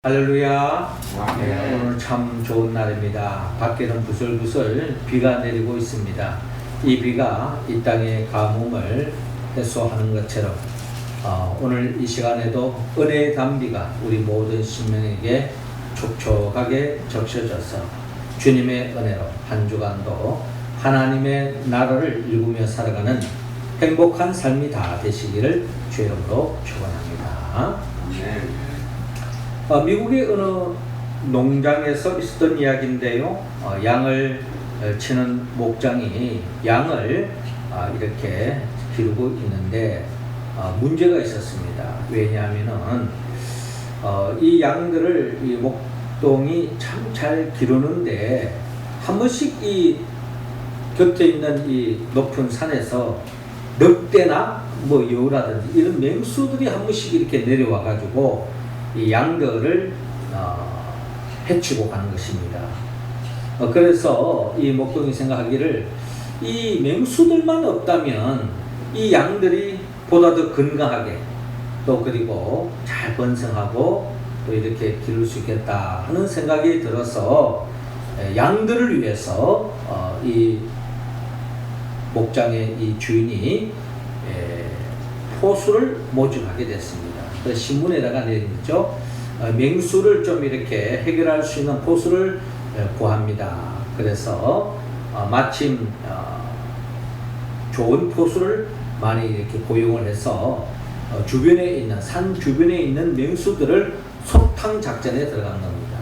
할렐루야. 네, 오늘 참 좋은 날입니다. 밖에는 부슬부슬 비가 내리고 있습니다. 이 비가 이 땅의 가뭄을 해소하는 것처럼 오늘 이 시간에도 은혜의 단비가 우리 모든 신명에게 촉촉하게 적셔져서 주님의 은혜로 한 주간도 하나님의 나라를 일구며 살아가는 행복한 삶이 다 되시기를 주의 이름으로 축원합니다. 미국의 어느 농장에서 있었던 이야기인데요. 양을 치는 목장이 양을 이렇게 기르고 있는데 문제가 있었습니다. 왜냐하면은 이 양들을 이 목동이 참 잘 기르는데 한 번씩 이 곁에 있는 이 높은 산에서 늑대나 뭐 여우라든지 이런 맹수들이 한 번씩 이렇게 내려와 가지고 이 양들을 해치고 가는 것입니다. 그래서 이 목동이 생각하기를 이 맹수들만 없다면 이 양들이 보다 더 건강하게 또 그리고 잘 번성하고 또 이렇게 기를 수 있겠다 하는 생각이 들어서 양들을 위해서 이 목장의 이 주인이 포수를 모집하게 됐습니다. 신문에다가 내리죠. 맹수를 좀 이렇게 해결할 수 있는 포수를 구합니다. 그래서 마침 좋은 포수를 많이 이렇게 고용을 해서 주변에 있는 산 주변에 있는 맹수들을 소탕 작전에 들어간 겁니다.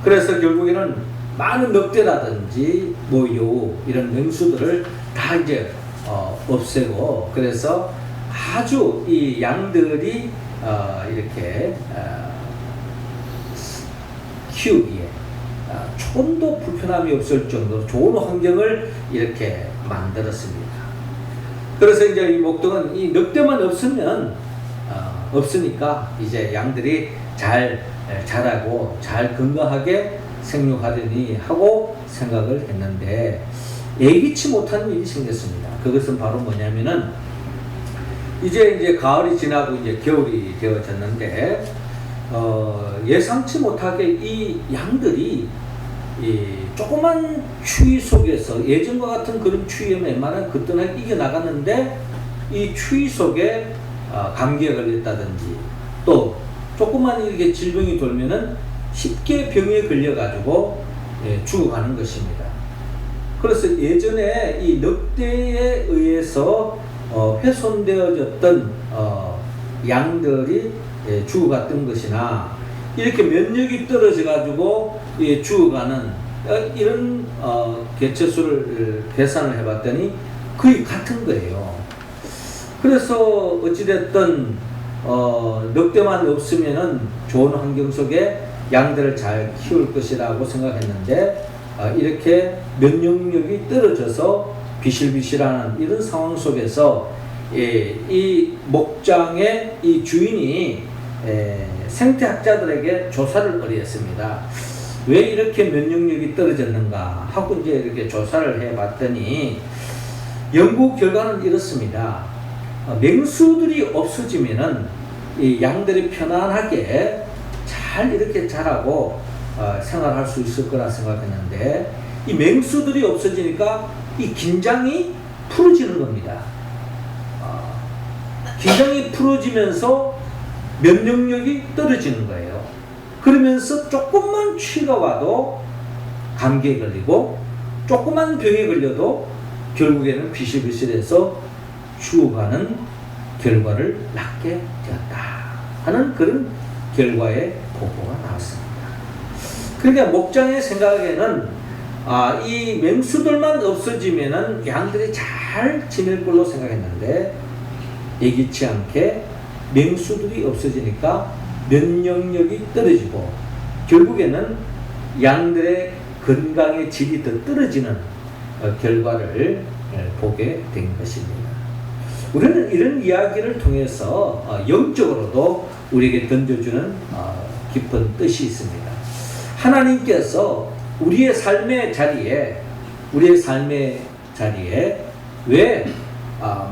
그래서 결국에는 많은 늑대라든지 뭐 여우 이런 맹수들을 다 이제 없애고 그래서 아주 이 양들이 이렇게 키우기에 조금도 불편함이 없을 정도로 좋은 환경을 이렇게 만들었습니다. 그래서 이제 이 목동은 이 늑대만 없으면 없으니까 이제 양들이 잘 자라고 잘 건강하게 생육하려니 하고 생각을 했는데 예기치 못한 일이 생겼습니다. 그것은 바로 뭐냐면은 이제 가을이 지나고 이제 겨울이 되어졌는데 예상치 못하게 이 양들이 이 조그만 추위 속에서 예전과 같은 그런 추위에 웬만하면 그때는 이겨나갔는데 이 추위 속에 감기에 걸렸다든지 또 조그만 이렇게 질병이 돌면은 쉽게 병에 걸려가지고 죽어가는 것입니다. 그래서 예전에 이 늑대에 의해서 훼손되어졌던 양들이 죽어갔던 것이나 이렇게 면역이 떨어져 가지고 죽어가는 이런 개체수를 계산을 해봤더니 거의 같은 거예요. 그래서 어찌됐든 늑대만 없으면은 좋은 환경 속에 양들을 잘 키울 것이라고 생각했는데 이렇게 면역력이 떨어져서 비실비실하는 이런 상황 속에서 이 목장의 이 주인이 생태학자들에게 조사를 의뢰했습니다. 왜 이렇게 면역력이 떨어졌는가 하고 이제 이렇게 조사를 해봤더니 연구 결과는 이렇습니다. 맹수들이 없어지면은 이 양들이 편안하게 잘 이렇게 자라고 생활할 수 있을 거라 생각했는데 이 맹수들이 없어지니까 이 긴장이 풀어지는 겁니다. 긴장이 풀어지면서 면역력이 떨어지는 거예요. 그러면서 조금만 추위가 와도 감기에 걸리고 조그만 병에 걸려도 결국에는 비실비실해서 죽어가는 결과를 낳게 되었다 하는 그런 결과의 보고가 나왔습니다. 그러니까 목장의 생각에는 이 맹수들만 없어지면은 양들이 잘 지낼 걸로 생각했는데 예기치 않게 맹수들이 없어지니까 면역력이 떨어지고 결국에는 양들의 건강의 질이 더 떨어지는 결과를 보게 된 것입니다. 우리는 이런 이야기를 통해서 영적으로도 우리에게 던져주는 깊은 뜻이 있습니다. 하나님께서 우리의 삶의 자리에 왜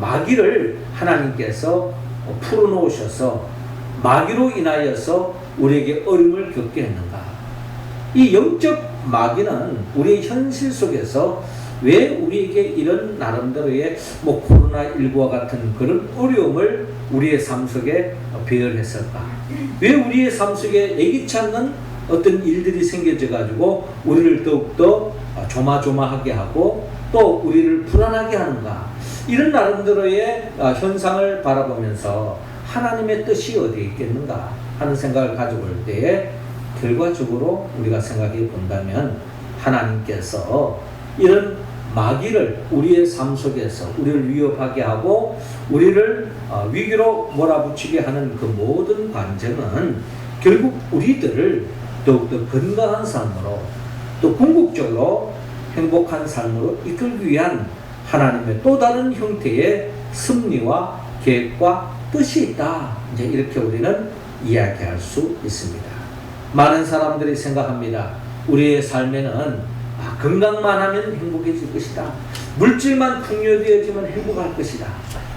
마귀를 하나님께서 풀어놓으셔서 마귀로 인하여서 우리에게 어려움을 겪게 했는가? 이 영적 마귀는 우리의 현실 속에서 왜 우리에게 이런 나름대로의 코로나19와 같은 그런 어려움을 우리의 삶 속에 배열했을까? 왜 우리의 삶 속에 예기치 않는 어떤 일들이 생겨져 가지고 우리를 더욱더 조마조마하게 하고 또 우리를 불안하게 하는가? 이런 나름대로의 현상을 바라보면서 하나님의 뜻이 어디에 있겠는가 하는 생각을 가져볼 때에 결과적으로 우리가 생각해 본다면 하나님께서 이런 마귀를 우리의 삶 속에서 우리를 위협하게 하고 우리를 위기로 몰아붙이게 하는 그 모든 과정은 결국 우리들을 더욱더 건강한 삶으로 또 궁극적으로 행복한 삶으로 이끌기 위한 하나님의 또 다른 형태의 섭리와 계획과 뜻이 있다. 이제 이렇게 우리는 이야기할 수 있습니다. 많은 사람들이 생각합니다. 우리의 삶에는 건강만 하면 행복해질 것이다. 물질만 풍요되어지면 행복할 것이다.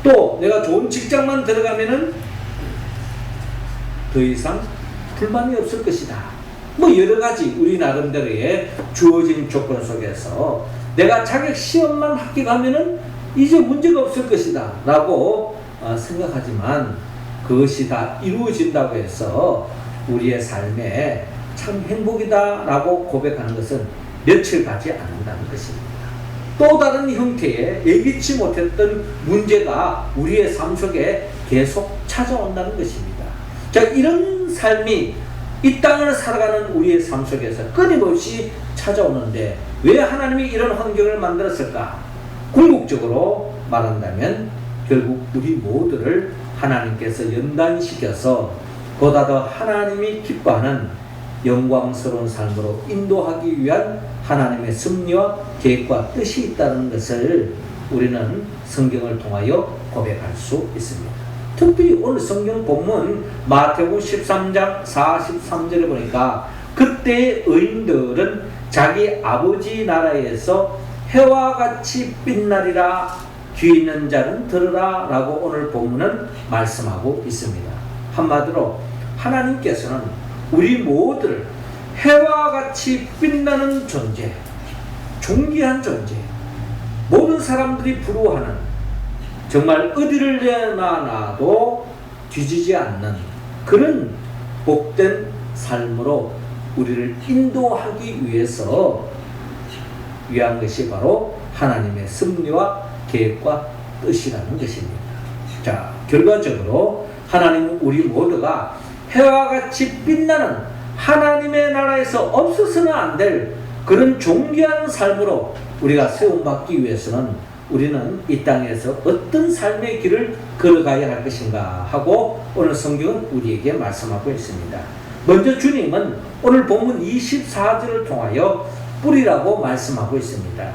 또 내가 좋은 직장만 들어가면은 더 이상 불만이 없을 것이다. 여러 가지 우리 나름대로의 주어진 조건 속에서 내가 자격 시험만 합격하면은 이제 문제가 없을 것이다 라고 생각하지만 그것이 다 이루어진다고 해서 우리의 삶에 참 행복이다 라고 고백하는 것은 며칠 가지 않는다는 것입니다. 또 다른 형태의 예기치 못했던 문제가 우리의 삶 속에 계속 찾아온다는 것입니다. 자, 이런 삶이 이 땅을 살아가는 우리의 삶 속에서 끊임없이 찾아오는데 왜 하나님이 이런 환경을 만들었을까? 궁극적으로 말한다면 결국 우리 모두를 하나님께서 연단시켜서 보다 더 하나님이 기뻐하는 영광스러운 삶으로 인도하기 위한 하나님의 섭리와 계획과 뜻이 있다는 것을 우리는 성경을 통하여 고백할 수 있습니다. 특별히 오늘 성경 본문 마태복음 13장 43절에 보니까 그때의 의인들은 자기 아버지 나라에서 해와 같이 빛나리라, 귀 있는 자는 들으라 라고 오늘 본문은 말씀하고 있습니다. 한마디로 하나님께서는 우리 모두를 해와 같이 빛나는 존재, 존귀한 존재, 모든 사람들이 부러워하는 정말 어디를 내놔놔도 뒤지지 않는 그런 복된 삶으로 우리를 인도하기 위해서 위한 것이 바로 하나님의 섭리와 계획과 뜻이라는 것입니다. 자, 결과적으로 하나님은 우리 모두가 해와 같이 빛나는 하나님의 나라에서 없어서는 안 될 그런 존귀한 삶으로 우리가 세움받기 위해서는 우리는 이 땅에서 어떤 삶의 길을 걸어가야 할 것인가 하고 오늘 성경은 우리에게 말씀하고 있습니다. 먼저 주님은 오늘 본문 24절을 통하여 뿌리라고 말씀하고 있습니다.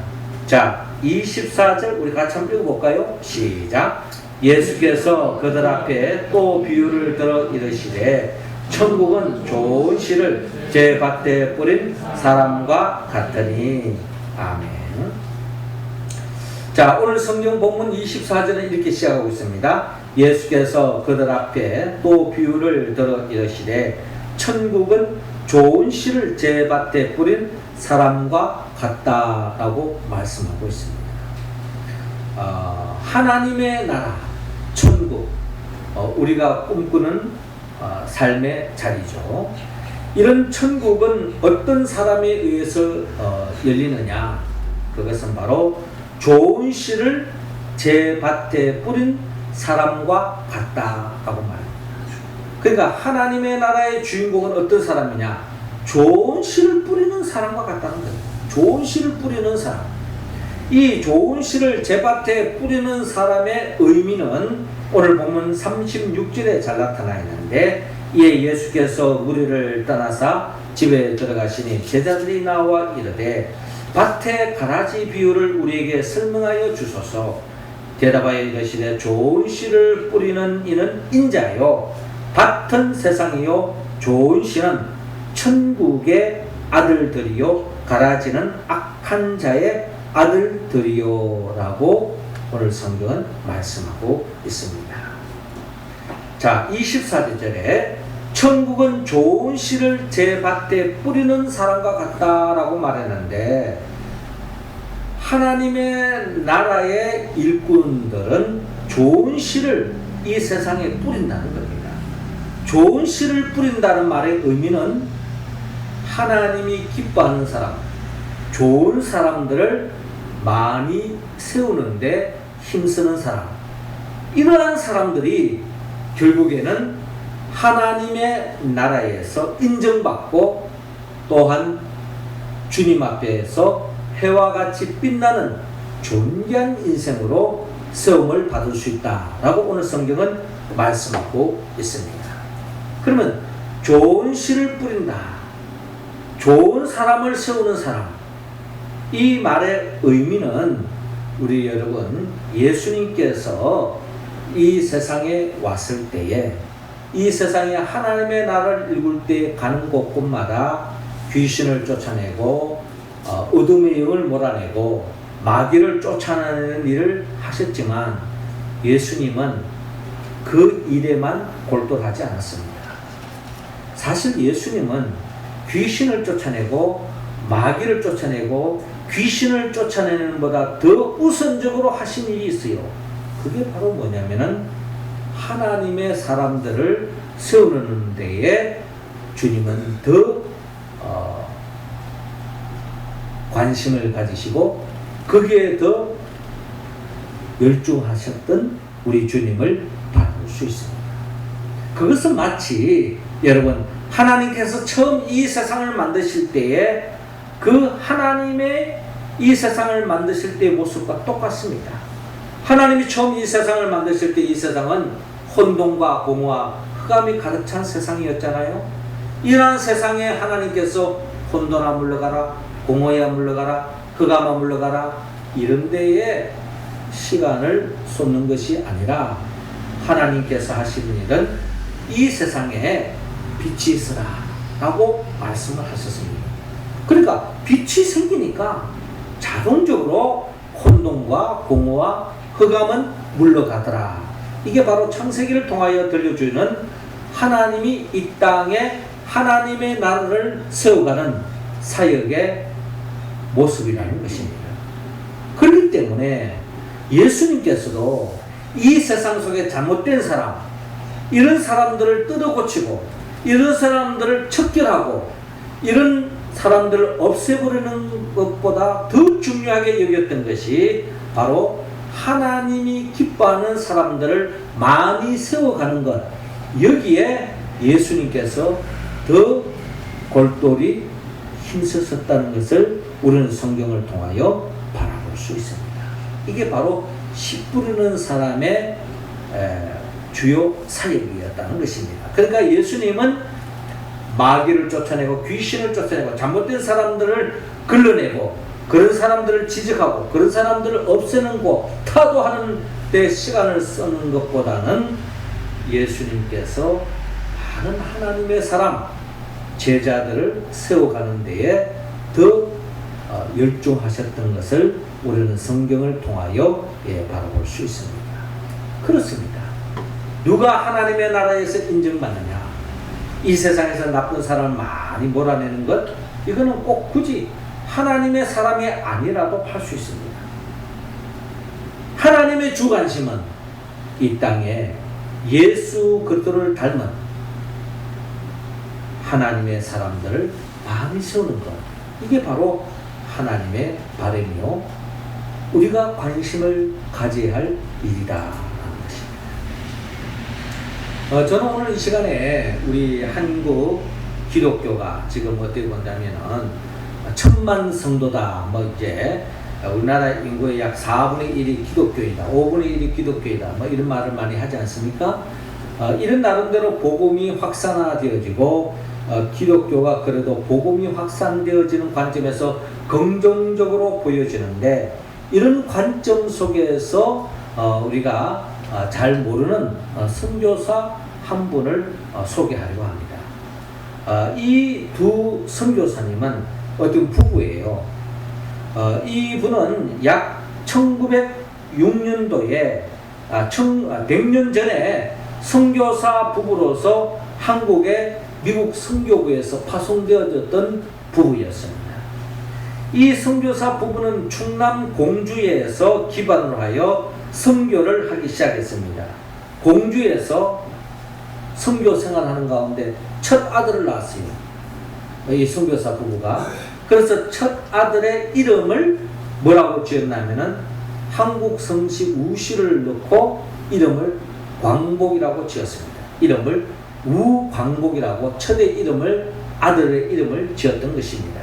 자, 24절 우리 같이 한번 읽어볼까요? 시작. 예수께서 그들 앞에 또 비유를 들어 이르시되 천국은 좋은 씨를 제 밭에 뿌린 사람과 같으니. 아멘. 자, 오늘 성경 본문 24절은 이렇게 시작하고 있습니다. 예수께서 그들 앞에 또 비유를 들어 이르시되 천국은 좋은 씨를 제 밭에 뿌린 사람과 같다라고 말씀하고 있습니다. 하나님의 나라, 천국, 우리가 꿈꾸는 삶의 자리죠. 이런 천국은 어떤 사람에 의해서 열리느냐? 그것은 바로 좋은 씨를 제 밭에 뿌린 사람과 같다라고 말합니다. 그러니까 하나님의 나라의 주인공은 어떤 사람이냐? 좋은 씨를 뿌리는 사람과 같다는 거예요. 좋은 씨를 뿌리는 사람. 이 좋은 씨를 제 밭에 뿌리는 사람의 의미는 오늘 보면 36절에 잘 나타나 있는데, 이에 예수께서 무리를 떠나사 집에 들어가시니 제자들이 나와 이르되 밭의 가라지 비유를 우리에게 설명하여 주소서. 대답하여 이르시되 좋은 씨를 뿌리는 이는 인자요 밭은 세상이요 좋은 씨는 천국의 아들들이요 가라지는 악한 자의 아들들이요 라고 오늘 성경은 말씀하고 있습니다. 자, 24절에 천국은 좋은 씨를 제 밭에 뿌리는 사람과 같다라고 말했는데, 하나님의 나라의 일꾼들은 좋은 씨를 이 세상에 뿌린다는 겁니다. 좋은 씨를 뿌린다는 말의 의미는 하나님이 기뻐하는 사람, 좋은 사람들을 많이 세우는데 힘쓰는 사람, 이러한 사람들이 결국에는 하나님의 나라에서 인정받고 또한 주님 앞에서 해와 같이 빛나는 존귀한 인생으로 세움을 받을 수 있다라고 오늘 성경은 말씀하고 있습니다. 그러면 좋은 씨를 뿌린다, 좋은 사람을 세우는 사람, 이 말의 의미는 우리 여러분, 예수님께서 이 세상에 왔을 때에 이 세상에 하나님의 나라를 일굴 때 가는 곳곳마다 귀신을 쫓아내고 어둠의 영을 몰아내고 마귀를 쫓아내는 일을 하셨지만, 예수님은 그 일에만 골똘하지 않았습니다. 사실 예수님은 귀신을 쫓아내고 마귀를 쫓아내고 귀신을 쫓아내는 것보다 더 우선적으로 하신 일이 있어요. 그게 바로 뭐냐면은 하나님의 사람들을 세우는 데에 주님은 더 관심을 가지시고 거기에 더 열중하셨던 우리 주님을 바라볼 수 있습니다. 그것은 마치 여러분, 하나님께서 처음 이 세상을 만드실 때에 그 하나님의 이 세상을 만드실 때의 모습과 똑같습니다. 하나님이 처음 이 세상을 만드실 때 이 세상은 혼돈과 공허와 흑암이 가득 찬 세상이었잖아요. 이러한 세상에 하나님께서 혼돈아 물러가라, 공허야 물러가라, 흑암아 물러가라, 이런 데에 시간을 쏟는 것이 아니라 하나님께서 하시는 일은 이 세상에 빛이 있으라 라고 말씀을 하셨습니다. 그러니까 빛이 생기니까 자동적으로 혼돈과 공허와 흑암은 물러가더라. 이게 바로 창세기를 통하여 들려주는 하나님이 이 땅에 하나님의 나라를 세워가는 사역의 모습이라는 것입니다. 그렇기 때문에 예수님께서도 이 세상 속에 잘못된 사람, 이런 사람들을 뜯어고치고 이런 사람들을 척결하고 이런 사람들을 없애버리는 것보다 더 중요하게 여겼던 것이 바로 하나님이 기뻐하는 사람들을 많이 세워가는 것, 여기에 예수님께서 더 골똘히 힘쓰셨다는 것을 우리는 성경을 통하여 바라볼 수 있습니다. 이게 바로 씨 뿌리는 사람의 주요 사역이었다는 것입니다. 그러니까 예수님은 마귀를 쫓아내고 귀신을 쫓아내고 잘못된 사람들을 걸러내고 그런 사람들을 지적하고 그런 사람들을 없애는 거 타도하는 데 시간을 쓰는 것보다는 예수님께서 많은 하나님의 사람, 제자들을 세워가는 데에 더 열중하셨던 것을 우리는 성경을 통하여 바라볼 수 있습니다. 그렇습니다. 누가 하나님의 나라에서 인정받느냐? 이 세상에서 나쁜 사람을 많이 몰아내는 것, 이거는 꼭 굳이 하나님의 사람이 아니라도 할 수 있습니다. 하나님의 주관심은 이 땅에 예수 그리스도를 닮은 하나님의 사람들을 많이 세우는 것, 이게 바로 하나님의 바람이요 우리가 관심을 가져야 할 일이다. 저는 오늘 이 시간에 우리 한국 기독교가 지금 어떻게 본다면은 1000만 성도다, 이제 우리나라 인구의 약 4분의 1이 기독교이다, 5분의 1이 기독교이다, 이런 말을 많이 하지 않습니까? 이런 나름대로 복음이 확산화되어지고 기독교가 그래도 복음이 확산되어지는 관점에서 긍정적으로 보여지는데, 이런 관점 속에서 우리가 잘 모르는 선교사 한 분을 소개하려고 합니다. 이 두 선교사님은 어떤 부부예요. 이 분은 약 1906년도에 100년 전에 선교사 부부로서 한국의 미국 선교부에서 파송되어졌던 부부였습니다. 이 선교사 부부는 충남 공주에서 기반을 하여 선교를 하기 시작했습니다. 공주에서 선교 생활하는 가운데 첫 아들을 낳았어요. 이 선교사 부부가. 그래서 첫 아들의 이름을 뭐라고 지었냐면은 한국 성씨 우씨를 넣고 이름을 광복이라고 지었습니다. 이름을 우광복이라고 첫의 이름을, 아들의 이름을 지었던 것입니다.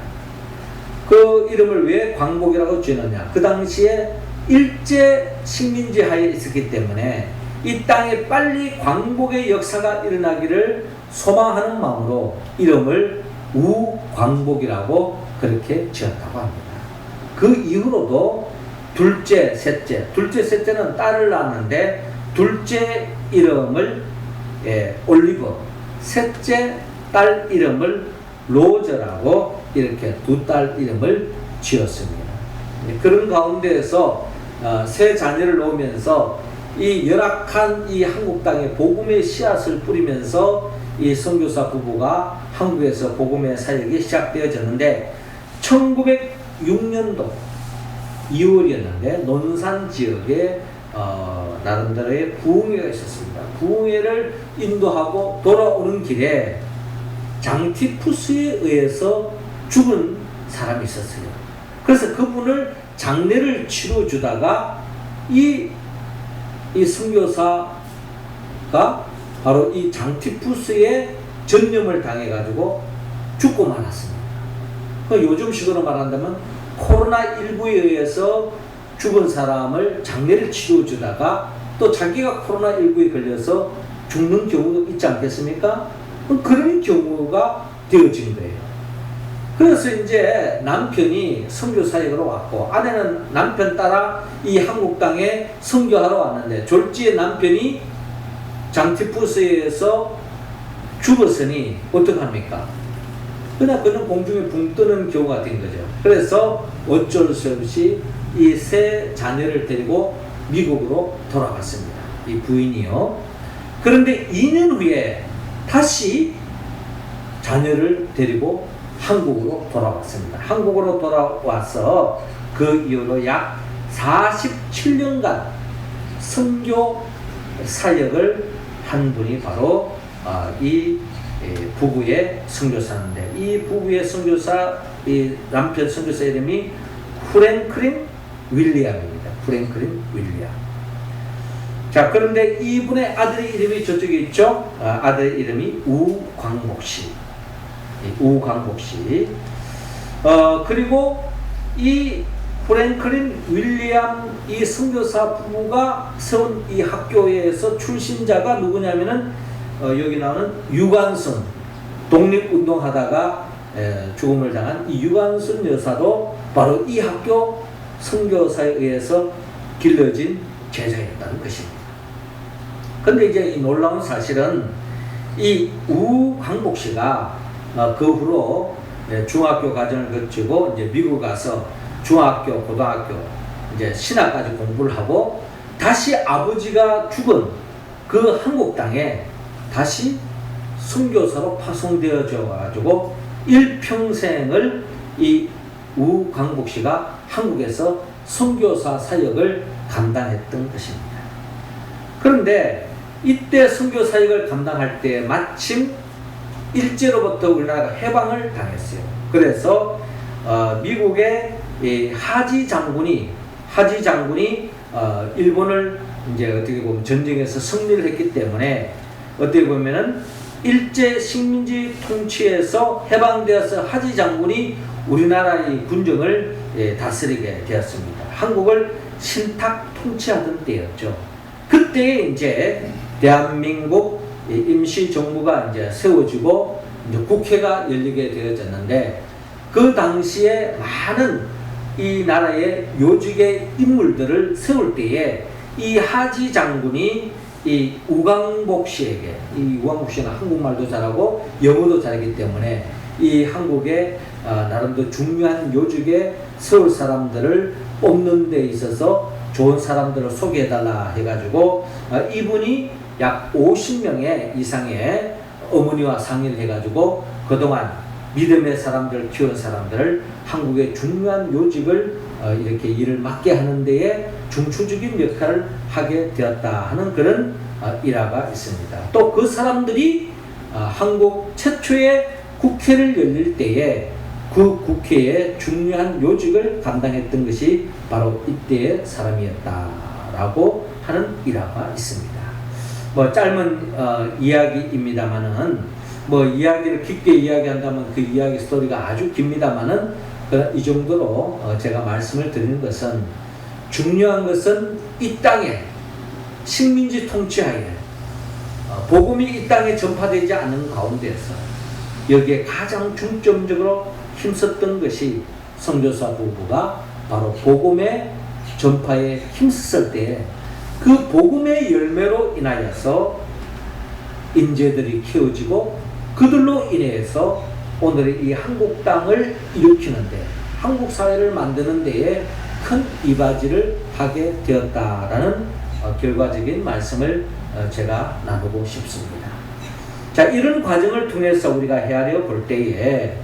그 이름을 왜 광복이라고 지었느냐? 그 당시에 일제 식민지 하에 있었기 때문에 이 땅에 빨리 광복의 역사가 일어나기를 소망하는 마음으로 이름을 우광복이라고 그렇게 지었다고 합니다. 그 이후로도 둘째, 셋째는 딸을 낳았는데 둘째 이름을 올리브, 셋째 딸 이름을 로저라고 이렇게 두 딸 이름을 지었습니다. 그런 가운데에서 세 자녀를 놓으면서 이 열악한 이 한국 땅에 복음의 씨앗을 뿌리면서 이 선교사 부부가 한국에서 복음의 사역이 시작되어졌는데 1906년도 2월이었는데 논산 지역에 나름대로의 부흥회가 있었습니다. 부흥회를 인도하고 돌아오는 길에 장티푸스에 의해서 죽은 사람이 있었어요. 그래서 그분을 장례를 치러주다가 이 선교사가 바로 이 장티푸스에 전염을 당해가지고 죽고 말았습니다. 요즘식으로 말한다면 코로나19에 의해서 죽은 사람을 장례를 치러주다가 또 자기가 코로나19에 걸려서 죽는 경우도 있지 않겠습니까? 그런 경우가 되어진 거예요. 그래서 이제 남편이 선교 사역으로 왔고 아내는 남편 따라 이 한국 땅에 선교하러 왔는데 졸지에 남편이 장티푸스에서 죽었으니 어떡합니까? 그는 공중에 붕 뜨는 경우가 된 거죠. 그래서 어쩔 수 없이 이 세 자녀를 데리고 미국으로 돌아갔습니다. 이 부인이요. 그런데 2년 후에 다시 자녀를 데리고 한국으로 돌아왔습니다. 한국으로 돌아와서 그 이후로 약 47년간 선교 사역을 한 분이 바로 이 부부의 선교사인데, 이 부부의 선교사, 이 남편 선교사 이름이 프랭클린 윌리엄입니다. 프랭클린 윌리엄. 자, 그런데 이분의 아들의 이름이 저쪽에 있죠? 아들의 이름이 우광복 씨. 우광복 씨. 그리고 이 프랭클린 윌리엄 이 선교사 부부가 세운 이 학교에서 출신자가 누구냐면은 여기 나오는 유관순, 독립운동하다가 죽음을 당한 이 유관순 여사도 바로 이 학교 선교사에 의해서 길러진 제자였다는 것입니다. 근데 이제 이 놀라운 사실은 이 우광복 씨가 그 후로 중학교 과정을 거치고 이제 미국 가서 중학교, 고등학교, 이제 신학까지 공부를 하고 다시 아버지가 죽은 그 한국 땅에 다시 선교사로 파송되어져 가지고 일평생을 이 우광복 씨가 한국에서 선교사 사역을 감당했던 것입니다. 그런데 이때 선교 사역을 감당할 때 마침 일제로부터 우리나라가 해방을 당했어요. 그래서 미국의 하지 장군이 일본을 이제 어떻게 보면 전쟁에서 승리를 했기 때문에 어떻게 보면은 일제 식민지 통치에서 해방되어서 하지 장군이 우리나라의 군정을 다스리게 되었습니다. 한국을 신탁 통치하던 때였죠. 그때 이제 대한민국 임시정부가 이제 세워지고 이제 국회가 열리게 되어졌는데 그 당시에 많은 이 나라의 요직의 인물들을 세울 때에 이 하지 장군이 이 우광복 씨에게, 이 우광복 씨는 한국말도 잘하고 영어도 잘하기 때문에 이 한국의 나름대로 중요한 요직에 세울 사람들을 뽑는 데 있어서 좋은 사람들을 소개해달라 해가지고 이분이 약 50명의 이상의 어머니와 상의를 해가지고 그동안 믿음의 사람들 키운 사람들을 한국의 중요한 요직을 이렇게 일을 맡게 하는 데에 중추적인 역할을 하게 되었다 하는 그런 일화가 있습니다. 또 그 사람들이 한국 최초의 국회를 열릴 때에 그 국회의 중요한 요직을 감당했던 것이 바로 이때의 사람이었다라고 하는 일화가 있습니다. 뭐 짧은 이야기입니다만은 뭐 이야기를 깊게 이야기한다면 그 이야기 스토리가 아주 깁니다만은 이 정도로 제가 말씀을 드리는 것은 중요한 것은 이 땅에 식민지 통치하에 복음이 이 땅에 전파되지 않는 가운데서 여기에 가장 중점적으로 힘썼던 것이 선교사 부부가 바로 복음의 전파에 힘썼을 때 그 복음의 열매로 인하여서 인재들이 키워지고 그들로 인해서 오늘의 이 한국 땅을 일으키는데 한국 사회를 만드는 데에 큰 이바지를 하게 되었다라는 결과적인 말씀을 제가 나누고 싶습니다. 자, 이런 과정을 통해서 우리가 헤아려 볼 때에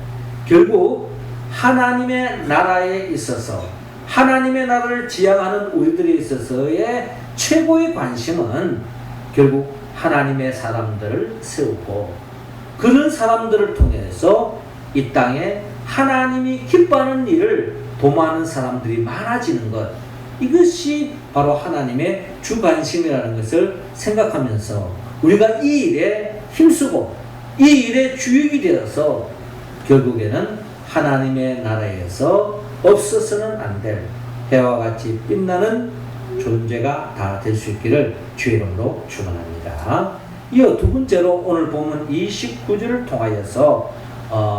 결국 하나님의 나라에 있어서 하나님의 나라를 지향하는 우리들에 있어서의 최고의 관심은 결국 하나님의 사람들을 세우고 그런 사람들을 통해서 이 땅에 하나님이 기뻐하는 일을 도모하는 사람들이 많아지는 것, 이것이 바로 하나님의 주관심이라는 것을 생각하면서 우리가 이 일에 힘쓰고 이 일에 주역이 되어서 결국에는 하나님의 나라에서 없어서는 안 될 해와 같이 빛나는 존재가 다 될 수 있기를 주의 이름으로 축원합니다. 이어 두 번째로 오늘 보면 29절을 통하여서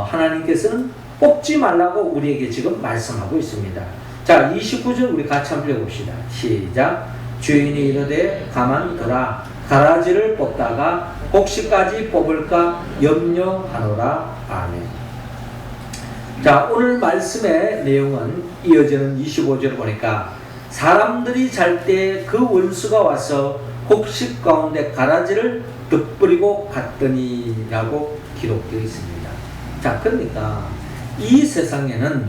하나님께서는 뽑지 말라고 우리에게 지금 말씀하고 있습니다. 자, 29절 우리 같이 한번 읽어봅시다. 시작. 주인이 이르되 가만두라. 가라지를 뽑다가 곡식까지 뽑을까 염려하노라. 아멘. 자, 오늘 말씀의 내용은 이어지는 25절 보니까 사람들이 잘 때 그 원수가 와서 곡식 가운데 가라지를 덧버리고 갔더니 라고 기록되어 있습니다. 자, 그러니까 이 세상에는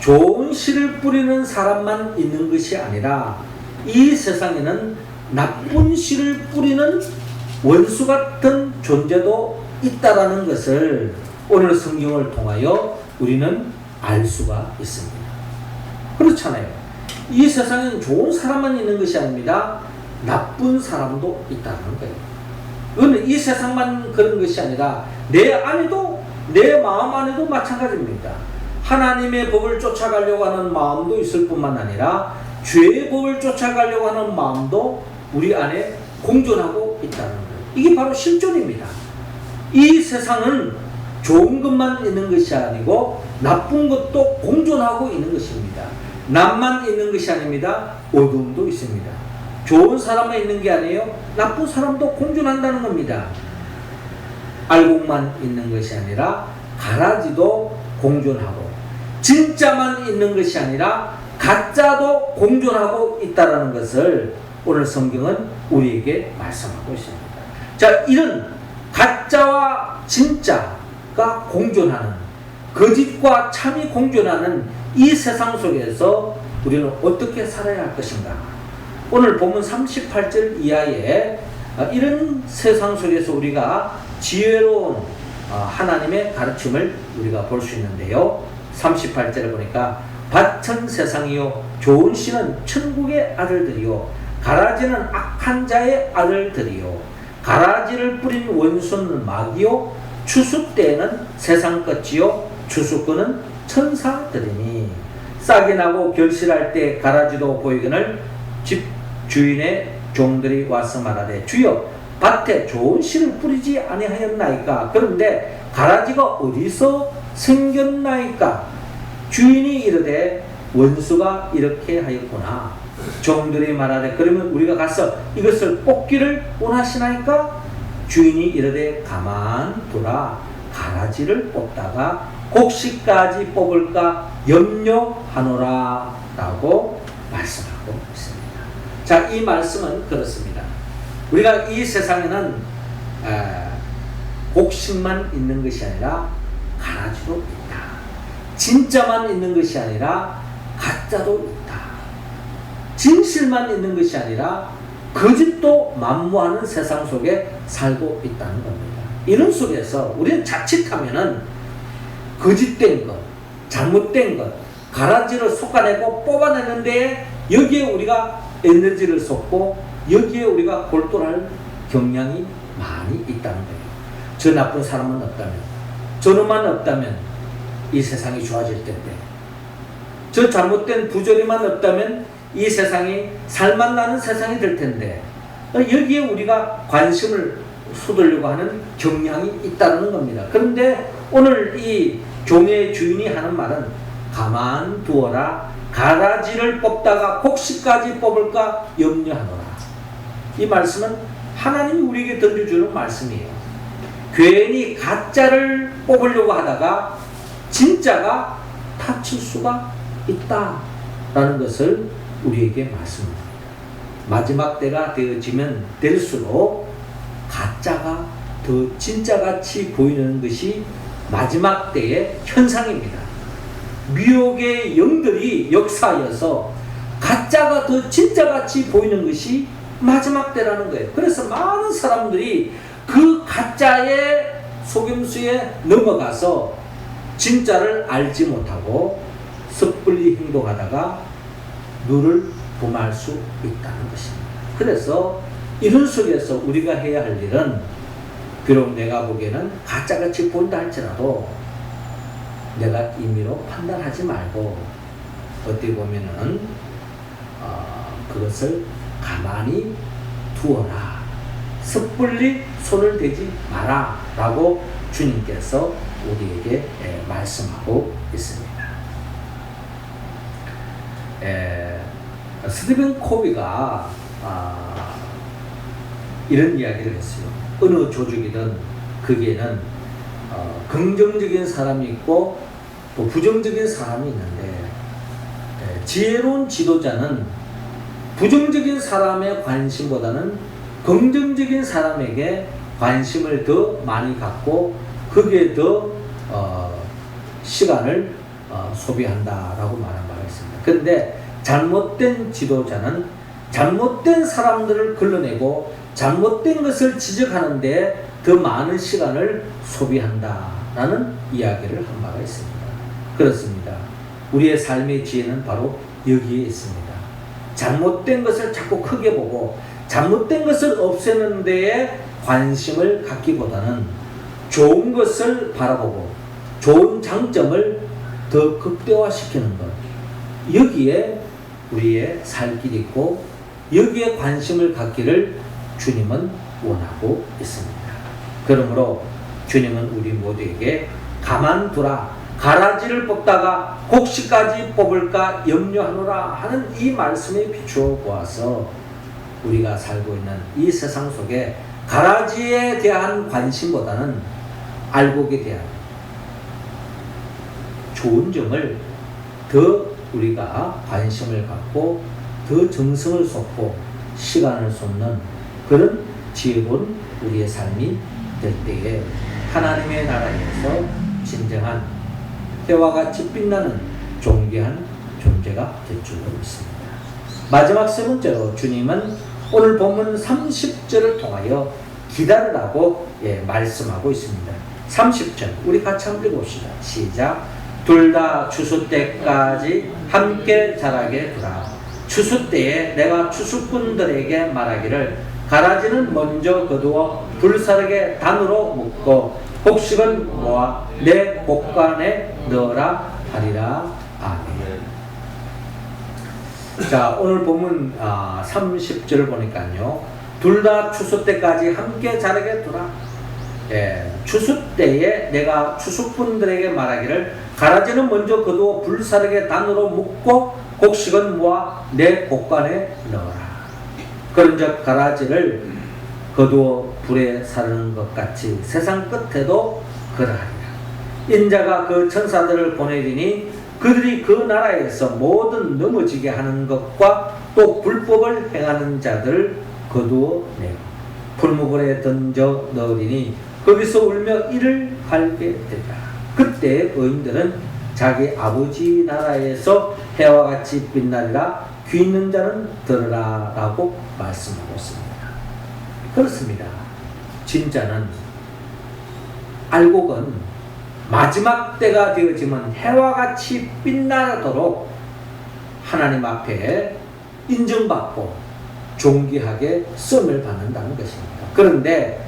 좋은 씨를 뿌리는 사람만 있는 것이 아니라 이 세상에는 나쁜 씨를 뿌리는 원수 같은 존재도 있다라는 것을 오늘 성경을 통하여 우리는 알 수가 있습니다. 그렇잖아요. 이 세상에는 좋은 사람만 있는 것이 아닙니다. 나쁜 사람도 있다는 거예요. 그건 이 세상만 그런 것이 아니라 내 안에도, 내 마음 안에도 마찬가지입니다. 하나님의 법을 쫓아가려고 하는 마음도 있을 뿐만 아니라 죄의 법을 쫓아가려고 하는 마음도 우리 안에 공존하고 있다는 거예요. 이게 바로 실존입니다. 이 세상은 좋은 것만 있는 것이 아니고 나쁜 것도 공존하고 있는 것입니다. 남만 있는 것이 아닙니다. 어둠도 있습니다. 좋은 사람만 있는 게 아니에요. 나쁜 사람도 공존한다는 겁니다. 알곡만 있는 것이 아니라 가라지도 공존하고 진짜만 있는 것이 아니라 가짜도 공존하고 있다는 것을 오늘 성경은 우리에게 말씀하고 있습니다. 자, 이런 가짜와 진짜가 공존하는, 거짓과 참이 공존하는 이 세상 속에서 우리는 어떻게 살아야 할 것인가? 오늘 본문 38절 이하에 이런 세상 속에서 우리가 지혜로운 하나님의 가르침을 우리가 볼 수 있는데요. 38절을 보니까 밭은 세상이요 좋은 씨는 천국의 아들들이요 가라지는 악한 자의 아들들이요 가라지를 뿌린 원수는 마귀요 추수 때에는 세상 끝이요 추수 끄는 천사들이니 싹이 나고 결실할 때 가라지도 보이거늘 집 주인의 종들이 와서 말하되 주여 밭에 좋은 씨를 뿌리지 아니하였나이까. 그런데 가라지가 어디서 생겼나이까. 주인이 이르되 원수가 이렇게 하였구나. 종들이 말하되 그러면 우리가 가서 이것을 뽑기를 원하시나이까. 주인이 이르되 가만두라. 가라지를 뽑다가 곡식까지 뽑을까 염려하노라 라고 말씀하고 있습니다. 자, 이 말씀은 그렇습니다. 우리가 이 세상에는 곡식만 있는 것이 아니라 가라지도 있다. 진짜만 있는 것이 아니라 가짜도 있다. 진실만 있는 것이 아니라 거짓도 만무하는 세상 속에 살고 있다는 겁니다. 이런 속에서 우리는 자칫하면은 거짓된 것, 잘못된 것, 가라지를 솎아내고 뽑아내는데 여기에 우리가 에너지를 쏟고 여기에 우리가 골똘할 경향이 많이 있다는 거예요. 저 나쁜 사람은 없다면, 저놈만 없다면 이 세상이 좋아질 텐데, 저 잘못된 부조리만 없다면 이 세상이 살만 나는 세상이 될 텐데, 여기에 우리가 관심을 쏟으려고 하는 경향이 있다는 겁니다. 그런데 오늘 이 종의 주인이 하는 말은 가만 두어라. 가라지를 뽑다가 곡식까지 뽑을까 염려하노라. 이 말씀은 하나님이 우리에게 던져주는 말씀이에요. 괜히 가짜를 뽑으려고 하다가 진짜가 다칠 수가 있다라는 것을 우리에게 말씀합니다. 마지막 때가 되어지면 될수록 가짜가 더 진짜같이 보이는 것이 마지막 때의 현상입니다. 미혹의 영들이 역사하여서 가짜가 더 진짜같이 보이는 것이 마지막 때라는 거예요. 그래서 많은 사람들이 그 가짜의 속임수에 넘어가서 진짜를 알지 못하고 섣불리 행동하다가 누를 범할 수 있다는 것입니다. 그래서 이런 속에서 우리가 해야 할 일은 비록 내가 보기에는 가짜같이 보인다 할지라도 내가 임의로 판단하지 말고 어떻게 보면은 그것을 가만히 두어라. 섣불리 손을 대지 마라 라고 주님께서 우리에게 말씀하고 있습니다. 스티븐 코비가 이런 이야기를 했어요. 어느 조직이든 거기에는 긍정적인 사람이 있고 또 부정적인 사람이 있는데 지혜로운 지도자는 부정적인 사람의 관심보다는 긍정적인 사람에게 관심을 더 많이 갖고 거기에 더 시간을 소비한다라고 말한 바가 있습니다. 그런데 잘못된 지도자는 잘못된 사람들을 걸러내고 잘못된 것을 지적하는데 더 많은 시간을 소비한다라는 이야기를 한 바가 있습니다. 그렇습니다. 우리의 삶의 지혜는 바로 여기에 있습니다. 잘못된 것을 자꾸 크게 보고 잘못된 것을 없애는 데에 관심을 갖기보다는 좋은 것을 바라보고 좋은 장점을 더 극대화시키는 것, 여기에 우리의 살 길이 있고 여기에 관심을 갖기를 주님은 원하고 있습니다. 그러므로 주님은 우리 모두에게 가만두라, 가라지를 뽑다가 곡식까지 뽑을까 염려하노라 하는 이 말씀에 비추어 보아서 우리가 살고 있는 이 세상 속에 가라지에 대한 관심보다는 알곡에 대한 좋은 점을 더 우리가 관심을 갖고 더 정성을 쏟고 시간을 쏟는 그런 지혜로운 우리의 삶이 될 때에 하나님의 나라에서 진정한 해와 같이 빛나는 존귀한 존재가 될 줄로 믿습니다. 마지막 세 번째로 주님은 오늘 본문 30절을 통하여 기다리라고 말씀하고 있습니다. 30절 우리 같이 한번 읽어봅시다. 시작. 둘 다 추수 때까지 함께 자라게 두라. 추수 때에 내가 추수꾼들에게 말하기를 가라지는 먼저 거두어 불사르게 단으로 묶고 곡식은 모아 내 곡간에 넣어라 하리라. 아멘. 자, 오늘 본문 30절을 보니까요, 둘 다 추수 때까지 함께 자라게 두라. 추수 때에 내가 추수꾼들에게 말하기를 가라지는 먼저 거두어 불사르게 단으로 묶고 곡식은 모아 내 곡간에 넣어라. 그런즉 가라지를 거두어 불에 사르는 것 같이 세상 끝에도 그러하리라. 인자가 그 천사들을 보내리니 그들이 그 나라에서 모든 넘어지게 하는 것과 또 불법을 행하는 자들을 거두어 내고 풀무불에 던져 넣으리니 거기서 울며 이를 갈게 되리라. 그때 의인들은 자기 아버지 나라에서 해와 같이 빛나리라. 귀 있는 자는 들으라 라고 말씀하고 있습니다. 그렇습니다. 진짜는 알곡은 마지막 때가 되어지면 해와 같이 빛나도록 하나님 앞에 인정받고 존귀하게 썸을 받는다는 것입니다. 그런데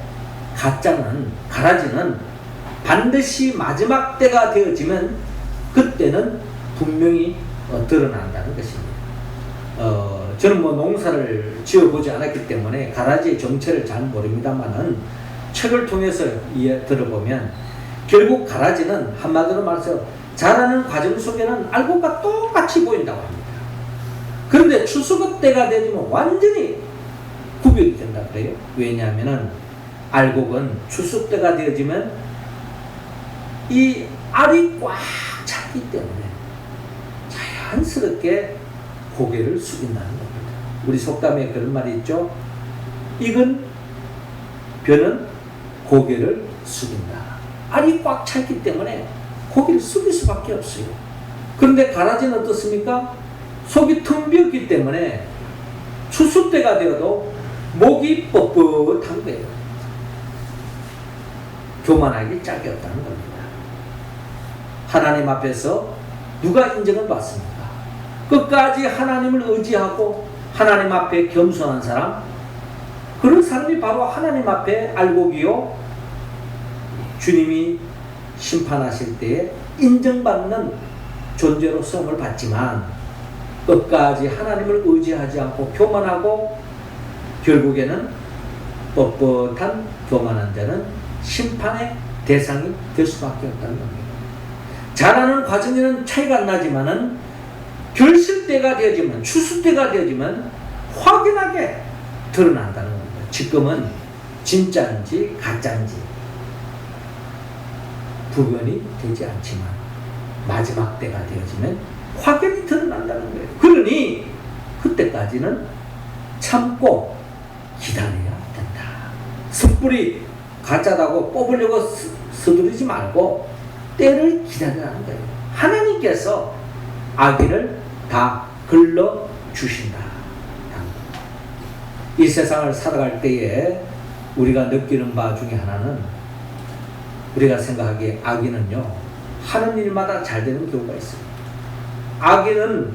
가짜는, 가라지는 반드시 마지막 때가 되어지면 그때는 분명히 드러난다는 것입니다. 저는 농사를 지어보지 않았기 때문에 가라지의 정체를 잘 모릅니다만은 책을 통해서 들어보면 결국 가라지는 한마디로 말해서 자라는 과정 속에는 알곡과 똑같이 보인다고 합니다. 그런데 추수가 때가 되면 완전히 구별이 된다 그래요. 왜냐하면 알곡은 추수 때가 되어지면 이 알이 꽉 차기 때문에 자연스럽게 고개를 숙인다는 겁니다. 우리 속담에 그런 말이 있죠. 익은 벼는 고개를 숙인다. 알이 꽉 찼기 때문에 고개를 숙일 수밖에 없어요. 그런데 가라지는 어떻습니까? 속이 텅 비었기 때문에 추수 때가 되어도 목이 뻣뻣한 거예요. 교만하기 짝이 없다는 겁니다. 하나님 앞에서 누가 인정을 받습니까? 끝까지 하나님을 의지하고 하나님 앞에 겸손한 사람, 그런 사람이 바로 하나님 앞에 알곡이요 주님이 심판하실 때에 인정받는 존재로 성을 받지만 끝까지 하나님을 의지하지 않고 교만하고 결국에는 뻣뻣한 교만한 자는 심판의 대상이 될 수밖에 없다는 겁니다. 자라는 과정에는 차이가 안 나지만은 결실 때가 되어지면, 추수 때가 되어지면 확연하게 드러난다는 겁니다. 지금은 진짜인지 가짜인지 구별이 되지 않지만 마지막 때가 되어지면 확연히 드러난다는 거예요. 그러니 그때까지는 참고 기다려야 된다. 섣불리 가짜다고 뽑으려고 서두르지 말고 때를 기다리라는 거예요. 하나님께서 악인을 다 걸러 주신다. 이 세상을 살아갈 때에 우리가 느끼는 바 중에 하나는, 우리가 생각하기에 악인은요 하는 일마다 잘 되는 경우가 있습니다. 악인은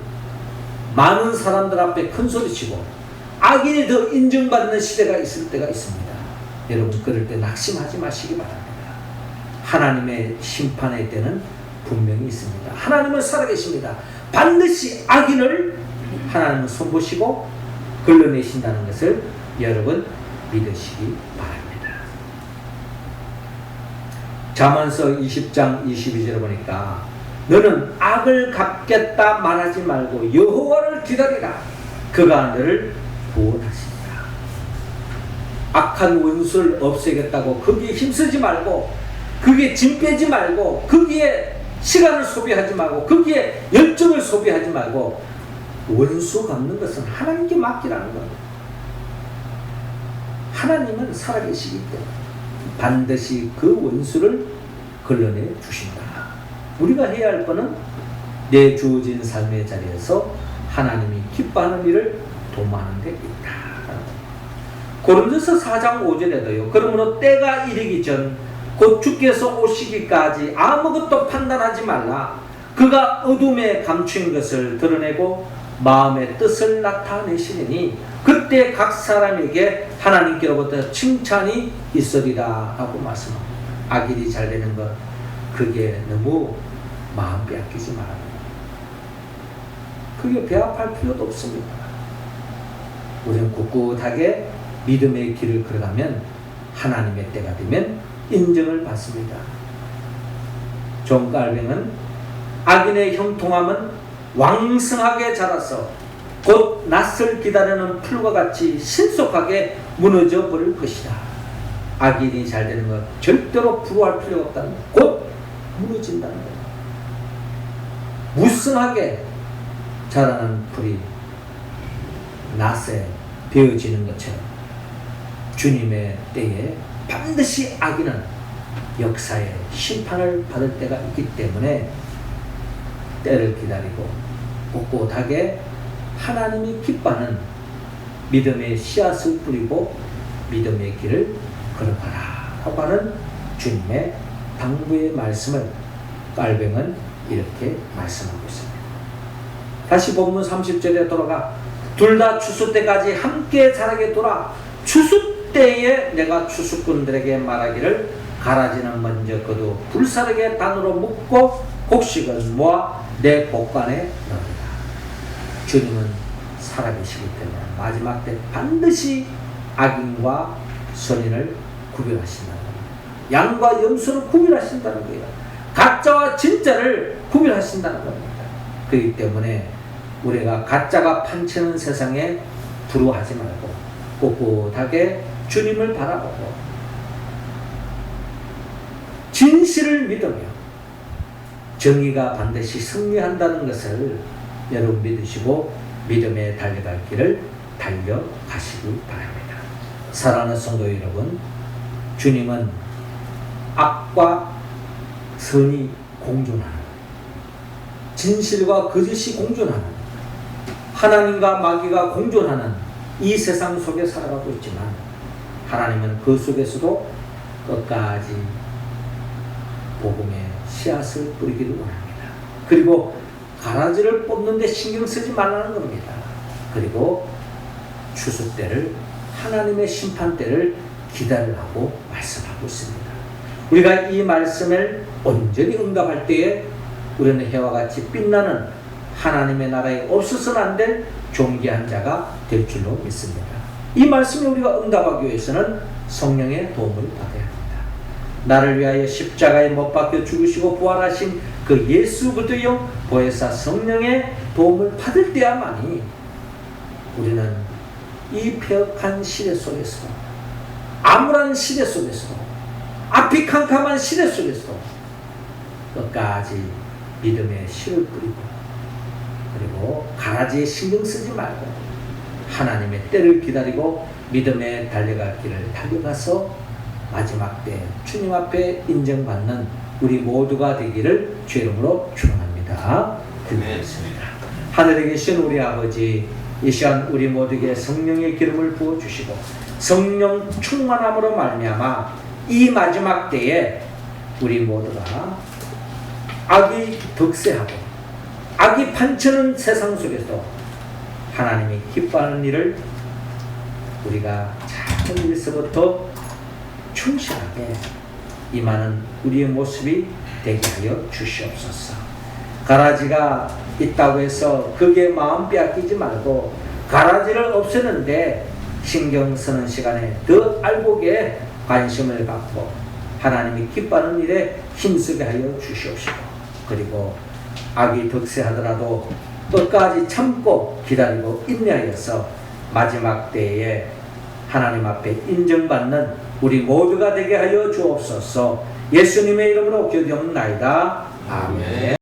많은 사람들 앞에 큰 소리치고 악인이 더 인정받는 시대가 있을 때가 있습니다. 여러분, 그럴 때 낙심하지 마시기 바랍니다. 하나님의 심판의 때는 분명히 있습니다. 하나님은 살아계십니다. 반드시 악인을 하나님은 손보시고 걸러내신다는 것을 여러분 믿으시기 바랍니다. 잠언서 20장 22절에 보니까 너는 악을 갚겠다 말하지 말고 여호와를 기다리라. 그가 너를 구원하시리라. 악한 원수를 없애겠다고 거기에 힘쓰지 말고, 거기에 짐 빼지 말고, 거기에 시간을 소비하지 말고, 거기에 열정을 소비하지 말고 원수 갚는 것은 하나님께 맡기라는 겁니다. 하나님은 살아계시기 때문에 반드시 그 원수를 걸러내 주신다. 우리가 해야 할 것은 내 주어진 삶의 자리에서 하나님이 기뻐하는 일을 도모하는 데 있다. 고린도서 4장 5절에도요. 그러므로 때가 이르기 전 곧 주께서 오시기까지 아무것도 판단하지 말라. 그가 어둠에 감추인 것을 드러내고 마음의 뜻을 나타내시리니 그때 각 사람에게 하나님께로부터 칭찬이 있으리라 라고 말씀합니다. 악일이 잘 되는 것, 그게 너무 마음 빼앗기지 말아요. 그게 배합할 필요도 없습니다. 우리는 꿋꿋하게 믿음의 길을 걸어가면 하나님의 때가 되면 인정을 받습니다. 존 칼빈은 악인의 형통함은 왕성하게 자라서 곧 낯을 기다리는 풀과 같이 신속하게 무너져 버릴 것이다. 악인이 잘 되는 것 절대로 부러워할 필요가 없다는 것, 곧 무너진다는 것. 무성하게 자라는 풀이 낯에 베어지는 것처럼 주님의 때에 반드시 악인은 역사의 심판을 받을 때가 있기 때문에 때를 기다리고 꼿꼿하게 하나님이 기뻐하는 믿음의 씨앗을 뿌리고 믿음의 길을 걸어가라 라고 하는 주님의 당부의 말씀을 깔병은 이렇게 말씀하고 있습니다. 다시 본문 30절에 돌아가 둘 다 추수 때까지 함께 자라게 둬라. 추수 때에 내가 추수꾼들에게 말하기를 가라지는 먼저 거두 불사르게 단으로 묶고 곡식은 모아 내 곡간에 넣으리라. 주님은 살아계시기 때문에 마지막 때 반드시 악인과 선인을 구별하신다는 겁니다. 양과 염소를 구별하신다는 거예요. 가짜와 진짜를 구별하신다는 겁니다. 그렇기 때문에 우리가 가짜가 판치는 세상에 두려워하지 말고 꼿꼿하게 주님을 바라보고 진실을 믿으며 정의가 반드시 승리한다는 것을 여러분 믿으시고 믿음에 달려갈 길을 달려가시기 바랍니다. 사랑하는 성도 여러분, 주님은 악과 선이 공존하는, 진실과 거짓이 공존하는, 하나님과 마귀가 공존하는 이 세상 속에 살아가고 있지만 하나님은 그 속에서도 끝까지 복음의 씨앗을 뿌리기를 원합니다. 그리고 가라지를 뽑는데 신경 쓰지 말라는 겁니다. 그리고 추수 때를, 하나님의 심판 때를 기다리라고 말씀하고 있습니다. 우리가 이 말씀을 온전히 응답할 때에 우리는 해와 같이 빛나는 하나님의 나라에 없어서는 안 될 존귀한 자가 될 줄로 믿습니다. 이 말씀을 우리가 응답하기 위해서는 성령의 도움을 받아야 합니다. 나를 위하여 십자가에 못 박혀 죽으시고 부활하신 그 예수 그리스도여 보혜사 성령의 도움을 받을 때야만이 우리는 이 폐역한 시대 속에서, 암울한 시대 속에서, 앞이 캄캄한 시대 속에서 끝까지 믿음의 씨를 뿌리고 그리고 가라지에 신경 쓰지 말고 하나님의 때를 기다리고 믿음에 달려갈 길을 달려가서 마지막 때 주님 앞에 인정받는 우리 모두가 되기를 주 이름으로 축원합니다. 기도하겠습니다. 하늘에 계신 우리 아버지, 이 시간 우리 모두에게 성령의 기름을 부어주시고 성령 충만함으로 말미암아 이 마지막 때에 우리 모두가 악이 득세하고 악이 판치는 세상 속에서 하나님이 기뻐하는 일을 우리가 작은 일서부터 충실하게 임하는 우리의 모습이 되게 하여 주시옵소서. 가라지가 있다고 해서 그게 마음 빼앗기지 말고 가라지를 없애는데 신경 쓰는 시간에 더 알곡에 관심을 갖고 하나님이 기뻐하는 일에 힘쓰게 하여 주시옵시고 그리고 악이 득세하더라도 끝까지 참고 기다리고 인내하여서 마지막 때에 하나님 앞에 인정받는 우리 모두가 되게 하여 주옵소서. 예수님의 이름으로 기도하옵나이다. 아멘.